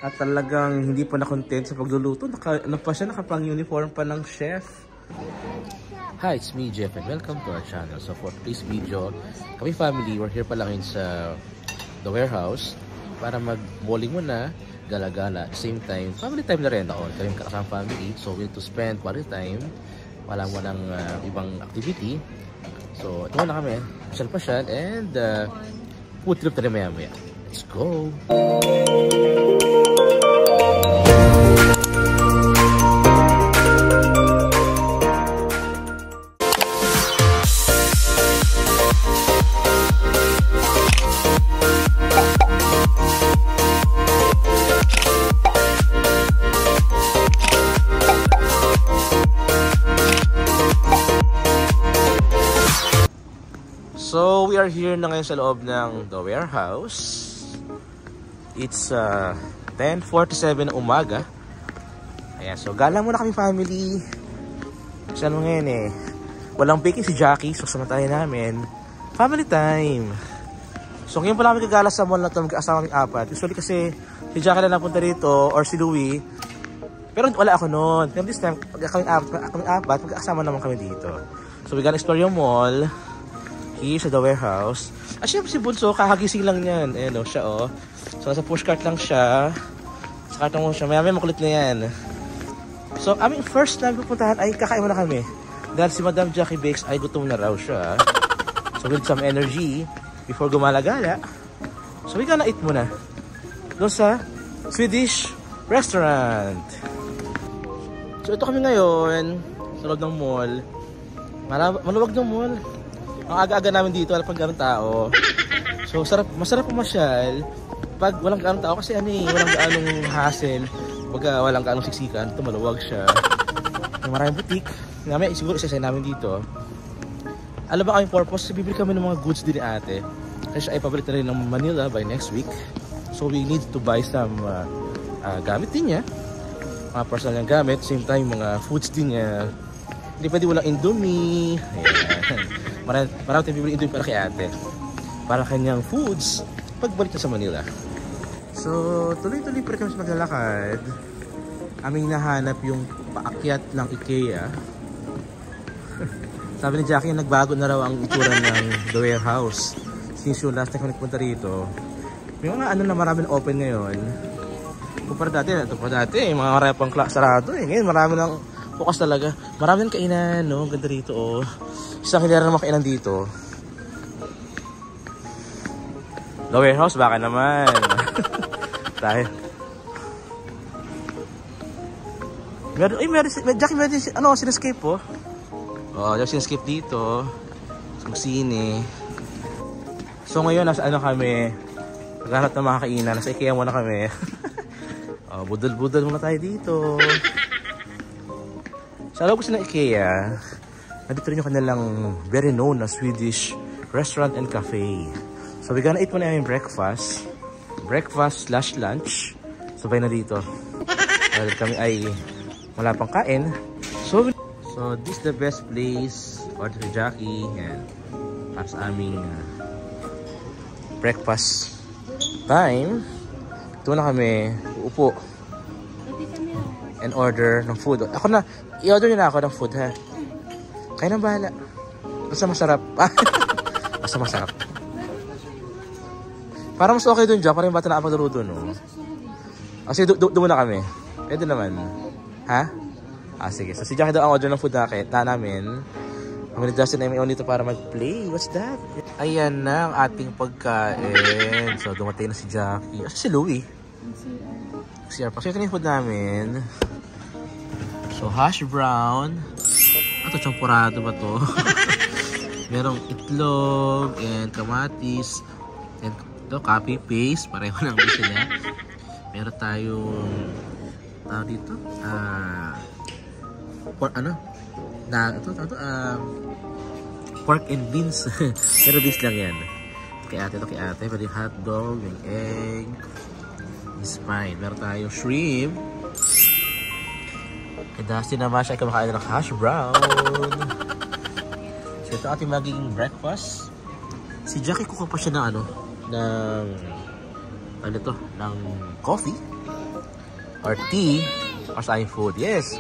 At talagang hindi pa na-content sa pagluluto. Ano pa siya, nakapang-uniform pa ng chef. Hi, it's me, Jeff, and welcome to our channel. So for today's video, kami family, we're here pa lang sa The Warehouse para mag-bowling muna, gala-gala. Same time, family time na rin ako. Kami kasama family, so we need to spend quality time. Wala mo ng ibang activity. So ito na kami, pasyal-pasyal, and food trip na rin maya-maya. Let's go! So, we are here na ngayon sa loob ng The Warehouse. It's 10:47 ng umaga. Ayan, so gala muna kami family. Kasi ano ngayon eh, walang baking si Jackie, so samantahin namin family time. So ngayon pala kami gagala sa mall na ito, mag-aasama kaming apat. Usually kasi si Jackie na napunta rito, or si Louie. Pero wala ako noon. Pero this time, kaming apat, mag-aasama naman kami dito. So we gonna explore yung mall here sa The Warehouse. Siyempre si Bunso, kakagising lang yan. Ayan o, siya o. So nasa pushcart lang siya. Sa kartong mo siya. Maya makulit na yan. So aming first na pupuntahan ay kakain muna kami. Dahil si Madam Jackie Bakes ay gutom na raw siya. So with some energy before gumala-gala. So we gonna eat muna doon sa Swedish restaurant. So ito kami ngayon sa loob ng mall. Maluwag ng mall. Ang aga-aga namin dito, wala pang ganong tao. So, masarap pumasyal pag walang ganong tao kasi walang ganong hassle. Pag walang ganong siksikan, ito maluwag siya. Maraming butik. Ngayon, siguro isa-isa namin dito. Alam ba kaming purpose? Bibili kami ng mga goods din ni ate. Kasi siya ay pabalik na rin ng Manila by next week. So, we need to buy some gamit din niya. Mga personal niyang gamit. Same time, mga foods din niya. Hindi pwede walang Indomie. Ayan. Marami tayong bibili ito para kay ate. Para kanyang foods pagbalik na sa Manila. So, tuloy-tuloy pa rin kami sa maglalakad. Aming nahanap yung paakyat ng IKEA. Sabi ni Jackie, nagbago na raw ang itsura ng The Warehouse. Since yung last time kami nagpunta rito. May mga na marami na open ngayon. Kumpara dati, mga marami pang sarado eh. Ngayon marami ng bukas talaga. Marami ng kainan, no? Ganda rito, oh. Isang hilera naman kainan dito. The Warehouse, baka naman. Tayo. Meron, Jackie, Cinescape, oh. Oh, yung Cinescape dito. Magsine. So, ngayon, nasa kami. Naghanap ng mga kainan. Nasa IKEA muna kami. Oh, budol-budol muna tayo dito. Sa loob ng IKEA, nandito rin yung kanilang very known na Swedish restaurant and cafe. So we're gonna eat muna yung breakfast. Breakfast/lunch. Sabay na dito. Dahil kami ay wala pang kain. So this is the best place. Order si Jackie. Yan. Para sa aming breakfast time. Ito na kami. Uupo. And order ng food. Ako na. I-order nyo na ako ng food, ha? Kaya nang bahala. Basta masarap. Basta masarap. Parang mas okay dun dyan. Parang yung bata na kapag-luto, no? Kasi doon muna kami. Pwede naman. Ha? Sige. So si Jackie daw ang order ng food namin. Ang Justin ay may on dito para mag-play. What's that? Ayan na ang ating pagkain. So dumating na si Jackie. Si Louie. CR pa. So ito na yung food namin. So, hash brown. Ito, champurado ba to? Merong itlog and kamatis. And ito, copy paste. Pareho lang din sila. Meron tayong dito. Pork and beans. Pero beans lang yan. Kay ate. Pwede hotdog, yung egg. It's fine. Meron tayong shrimp. Kay Dustin naman siya ay kumakain ng hash brown. So ito ating magiging breakfast. Si Jackie kukuha pa siya ng ng coffee. or tea or sa aming food. Yes.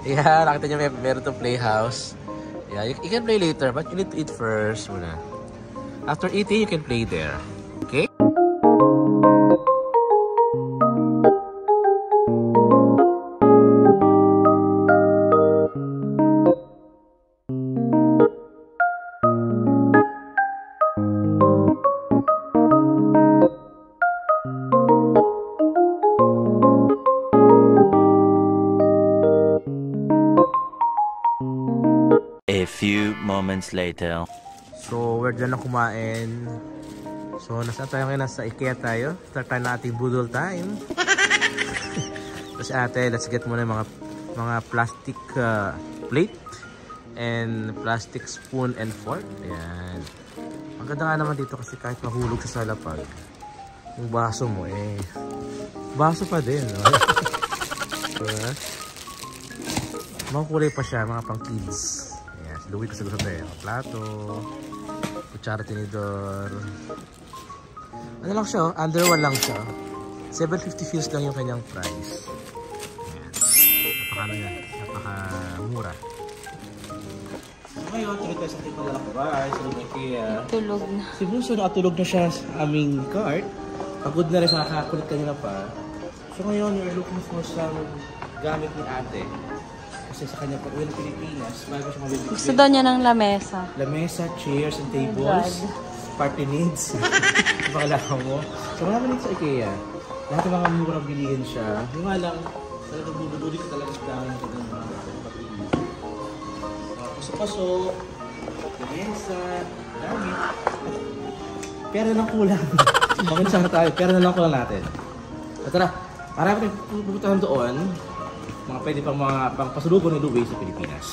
Yeah, nakita nyo meron itong playhouse. Yeah, you can play later but you need to eat first muna. After eating, you can play there. Okay? A few moments later. So, we're dyan na kumain. So, nasa tayo ngayon? Nasa IKEA tayo. Start tayo na ating budol time. Tapos ate, let's get muna mga plastic plate and plastic spoon and fork. Ayan. Ang ganda nga naman dito kasi kahit mahulog sa salapag, yung baso mo baso pa din. No? Diba? Mga kulay pa siya, mga pang kids. Ayan, si Louie kasi gusto tayo. Plato, kutsara, tinidor. Ano lang siya, under 1 lang siya. 750 feels lang yung kanyang price. Ayan. Napaka-mura. So ngayon, tuloy tayo sa ating paglalakbay. Sa loob ng IKEA. Tulog na. Si Bunso, nakatulog na siya sa aming cart. Pagod na rin sa kakakulit kanina pa. So ngayon, we're looking for some gamit ni ate. Kasi sa kanya pag-uwi ng Pilipinas, bago siya mabibigyan. Gusto daw niya ng lamesa. Lamesa, chairs, and tables. Party needs. Pakalakan mo. So marami dito sa IKEA. Lahat ng mga murang bilihin siya. Yung nga lang, talagang bubuduli ka talaga sa dami ng mga pag-ibig. Paso-paso, lamesa, dami. Pera lang kulang. Makinig sana tayo, pera na lang kulang natin. At tara, marami tayong pupuntahan doon. Mga pwede pang mga pangsulubo ni Louie sa Pilipinas.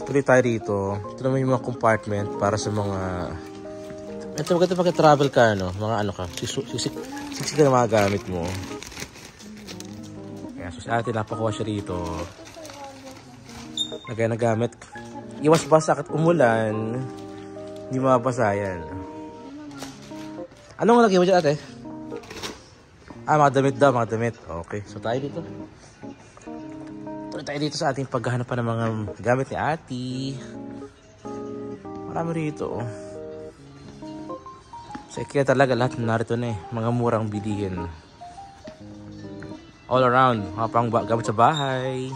Tuloy tayo dito. Ito naman yung mga compartment para sa mga... Ito maganda pag travel ka, no? Mga ano ka, sisik ka na mga gamit mo. Kaya so si ate napakuha siya rito. Lagay na gamit. Iwas basa at umulan. Hindi mabasa yan. Anong lagay mo dyan, ate? Mga damit daw, mga damit. Okay, so tayo dito. Tuloy tayo dito sa ating paghahanap ng mga gamit ni ate. Marami rito. So, kaya talaga lahat narito na mga murang bilihin. All around, mga pang gamit sa bahay.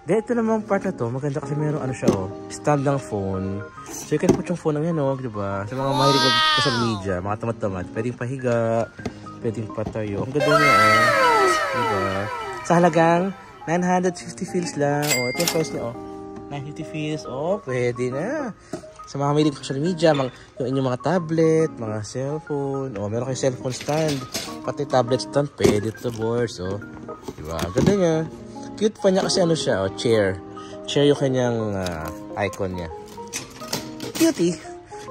Dito namang part na to, maganda kasi meron ano siya stand ng phone. So you can put yung phone ng yan diba? Sa mga mahilig mag-social media, mga tamad-tamad, pwedeng pahiga, pwedeng patayo. Ang ganda niya diba? Sa halagang 950 feels lang. Ito yung price niya 950 feels. Pwede na. Sa mga mahilig social media, yung inyong mga tablet, mga cellphone, meron kayong cellphone stand, pati tablet stand, pwede ito boys. Diba? Ang ganda niya. Cute pa niya kasi ano siya, chair. Chair yung kanyang icon niya. Cutie.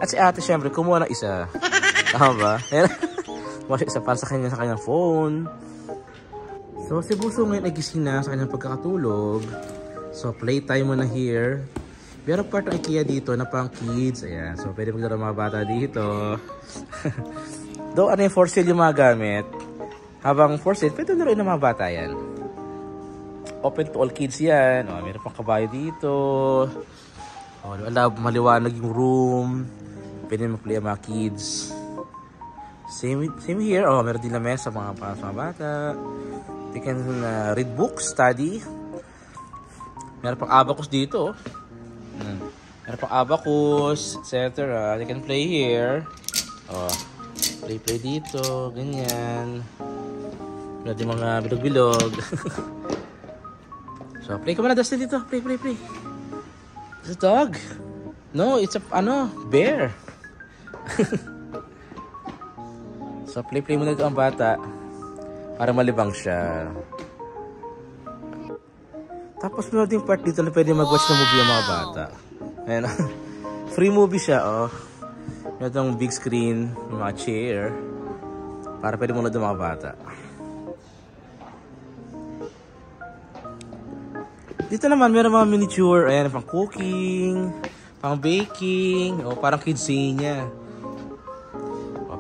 At si ate syempre, kumuha ng isa. Tama ba? Kumuha siya isa para sa kanyang phone. So si Bunso ngayon ay gising na sa kanyang pagkakatulog. So playtime muna here. Meron part ng IKEA dito na pang kids. Ayan. So pwede maglaro mga bata dito. Though ano yung for sale yung mga gamit. Habang for sale, pwede na rin ng mga bata yan. Open to all kids yan. Meron pang kabayo dito. Maliwanag yung room. Pwede mag-play ang mga kids. Same here. Meron din na mesa para sa mga bata. They can read books, study. Meron pang abacus dito. Meron pang abacus, etc. They can play here. Play dito. Ganyan. Meron din mga bilog-bilog. So, play ka muna, Dustin, dito. Play. It's a dog. No, it's a, bear. So, play muna ito ang bata. Para malibang siya. Tapos, meron din part dito na pwede mag-watch ng movie ang mga bata. Ayan. Free movie siya, Meron itong big screen, yung mga chair. Para pwede muna ng mga bata. Dito naman, meron mga miniature. Ayan, pang cooking, pang baking, parang kids niya.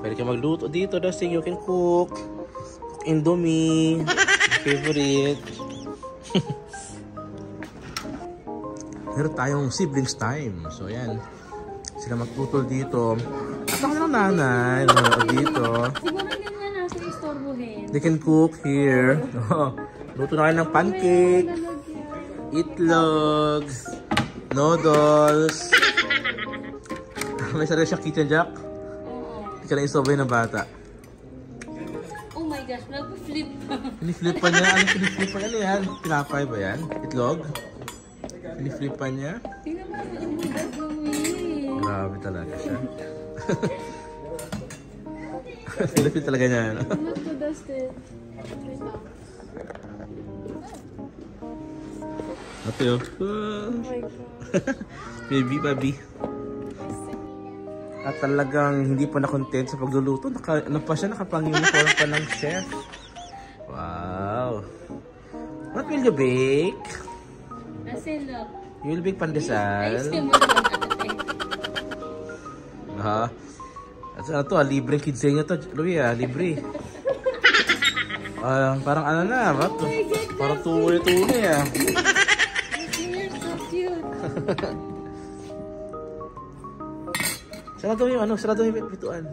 Pwede ka magluto dito, Dustin. You can cook. Indomie. Favorite. Meron tayong siblings time. So, ayan. Sila magtutol dito. At ako ng nanay. Dito. Siguro hindi nga natin istorbohin. They can cook here. Luto na kayo ng pancake. Itlog. Noodles. May sarili siyang kitchen jack. Hindi ka na isobay ng bata. Oh my gosh, nag-flip. Piniflip pa niya. Ano piniflip pa niya? Ano yan? Tinapay ba yan? Itlog? Piniflip pa niya? Tingnan mo yung budas gawin. Grabe talaga siya. Piniflip talaga niya. Not too dusted. Ate oh. Oh my God. Baby, baby. At talagang hindi pa na-content sa pagluluto. Ano pa siya? Nakapang-uniform pa ng chef. Wow. What will you bake? Nasilok. You will bake pandesal. Ayos ka mo naman ate. Ha? At ano to? Libre kidsenyo to. Louie libre. Parang ano na. Ba? Parang tuloy-tuloy You're so cute. Sarado yung ano? Sarado yung pituan.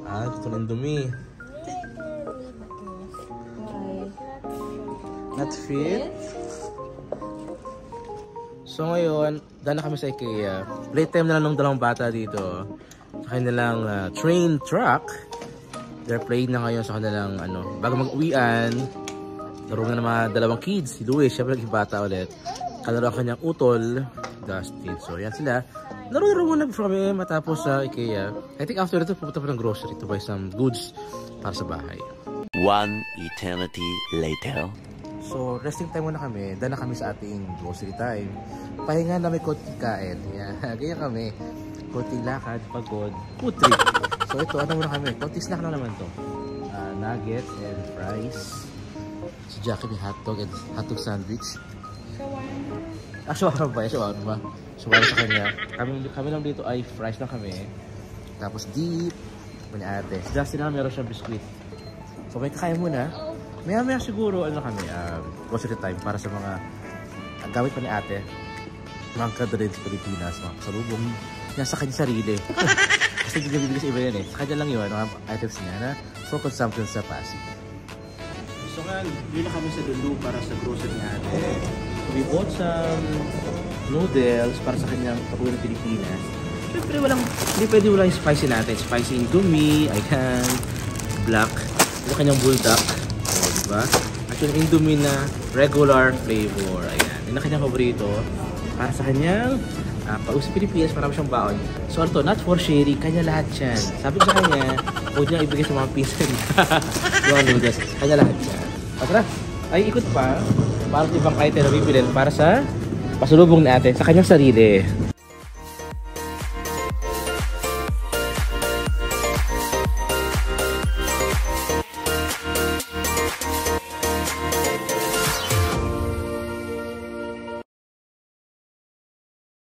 Ito na Indomie. Not fit? So ngayon, dahil na kami sa IKEA. Playtime na lang ng dalawang bata dito. Sa kanilang train truck. They're playing na ngayon sa kanilang bago mag-uwian. Laro na ng mga dalawang kids. Si Louie, syempre naging bata ulit. Kalaro ang kanyang utol, Dustin. So yan sila. Laro-laro muna before kami matapos sa IKEA. I think after ito, pupunta pa ng grocery to buy some goods para sa bahay. One eternity later. So, resting time muna kami. Dala kami sa ating grocery time. Pahinga na may konting kain. Yeah, ganyan kami. Konting lakad, pagod, food trip. So, ito, ano muna kami? Konting snack na naman to. Nuggets and fries. Si Jackie may hotdog and hotdog sandwich. Shawarma ba? Shawarma. Shawarma sa kanya. Kami lang dito ay fries lang kami. Tapos dip. Muna ate. Si Justin na meron siyang biskuit. So, may kakain muna. Maya-maya siguro, kami, grocery time para sa mga gamit pa ni ate. Mga kadalhin sa Pilipinas, mga pasalubong niya sa kanya sarili. Kasi hindi niya bibigay sa iba yan Sa kanya lang yun, mga items niya na for consumption sa Pasig. So nga, yun na kami sa Lulu para sa grocery ni ate. So we bought some noodles para sa kanyang pag-uwi ng Pilipinas. Siyempre, hindi pwede wala yung spicy natin. Spicy Indomie, ayan, black, yung kanyang bulldog. Diba? At yung Indomie na regular flavor. Ayan. Yung na kanyang paborito. Para sa kanyang pauwi sa Pilipinas, marami siyang baon. So ito, not for sharing. Kanya lahat yan. Sabi ko sa kanya, huwag niya ibigay sa mga pinsan. Yung noodles. Kanya lahat yan. At tara, ay ikot pa. Para ibang item na bibilin para sa pasalubong ni ate sa kanyang sarili.